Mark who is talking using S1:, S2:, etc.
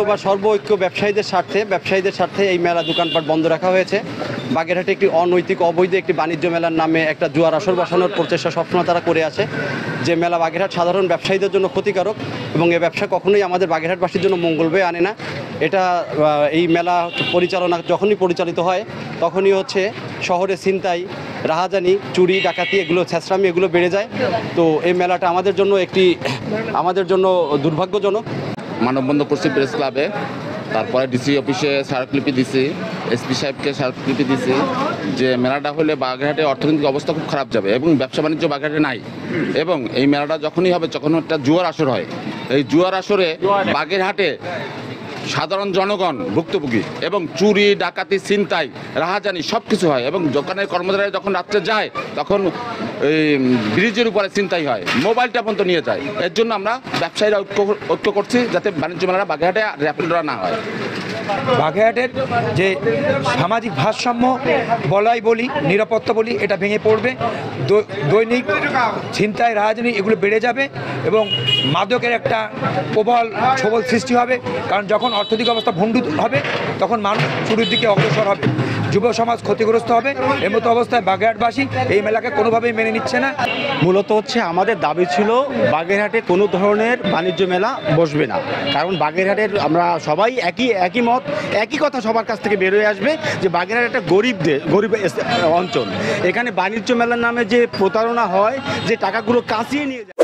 S1: বা সর্বৈক্য ব্যবসায়ীদের স্বার্থে এই মেলা দোকানপাট বন্ধ রাখা হয়েছে। বাগেরহাটে একটি অনৈতিক অবৈধ একটি বাণিজ্য মেলার নামে একটা জুয়ার আসর বসানোর প্রচেষ্টা সবসময় তারা করে আছে, যে মেলা বাগেরহাট সাধারণ ব্যবসায়ীদের জন্য ক্ষতিকারক এবং এই ব্যবসা কখনোই আমাদের বাগেরহাটবাসীর জন্য মঙ্গল বয়ে আনে না। এটা এই মেলা পরিচালনা যখনই পরিচালিত হয় তখনই হচ্ছে শহরে ছিনতাই, রাহাজানি, চুরি, ডাকাতি, এগুলো ছেঁচড়ামি এগুলো বেড়ে যায়। তো এই মেলাটা আমাদের জন্য দুর্ভাগ্যজনক।
S2: মানববন্ধন করছি প্রেস ক্লাবে, তারপরে ডিসি অফিসে স্মারকলিপি দিছি, এসপি সাহেবকে স্মারকলিপি দিছি যে মেলাটা হলে বাগেরহাটের অর্থনৈতিক অবস্থা খুব খারাপ যাবে এবং ব্যবসা বাণিজ্য বাগেরহাটে নাই, এবং এই মেলাটা যখনই হবে তখন একটা জুয়ার আসর হয়। এই জুয়ার আসরে বাগেরহাটে সাধারণ জনগণ ভুক্তভোগী এবং চুরি, ডাকাতি, ছিনতাই, রাহাজানি সব কিছু হয় এবং দোকানের কর্মচারীরা যখন রাত্রে যায় তখন এই ব্রিজের উপরে ছিনতাই হয়, মোবাইলটা পর্যন্ত নিয়ে যায়। এর জন্য আমরা ব্যবসায়ীরা ঐক্য করছি যাতে বাণিজ্য মেলাটা বাগেরহাটে র্যাপিড না হয়।
S3: বাগেরহাটের যে সামাজিক ভারসাম্য বলি নিরাপত্তা বলি এটা ভেঙে পড়বে, দৈনিক ছিনতাই, রাহাজানি এগুলো বেড়ে যাবে এবং মাদকের একটা প্রবল ছবল সৃষ্টি হবে। কারণ যখন অর্থনৈতিক অবস্থা ভণ্ডুল হবে তখন মানুষ চুরির দিকে অগ্রসর হবে, যুব সমাজ ক্ষতিগ্রস্ত হবে। এর মতো অবস্থায় বাগেরহাটবাসী এই মেলাকে কোনোভাবেই মেনে নিচ্ছে না।
S1: মূলত হচ্ছে আমাদের দাবি ছিল বাগেরহাটে কোনো ধরনের বাণিজ্য মেলা বসবে না, কারণ বাগেরহাটের আমরা সবাই একই মত, একই কথা সবার কাছ থেকে বেরোয় আসবে যে বাগেরহাট একটা গরিব অঞ্চল। এখানে বাণিজ্য মেলার নামে যে প্রতারণা হয়, যে টাকাগুলো কাঁচিয়ে নিয়ে যায়।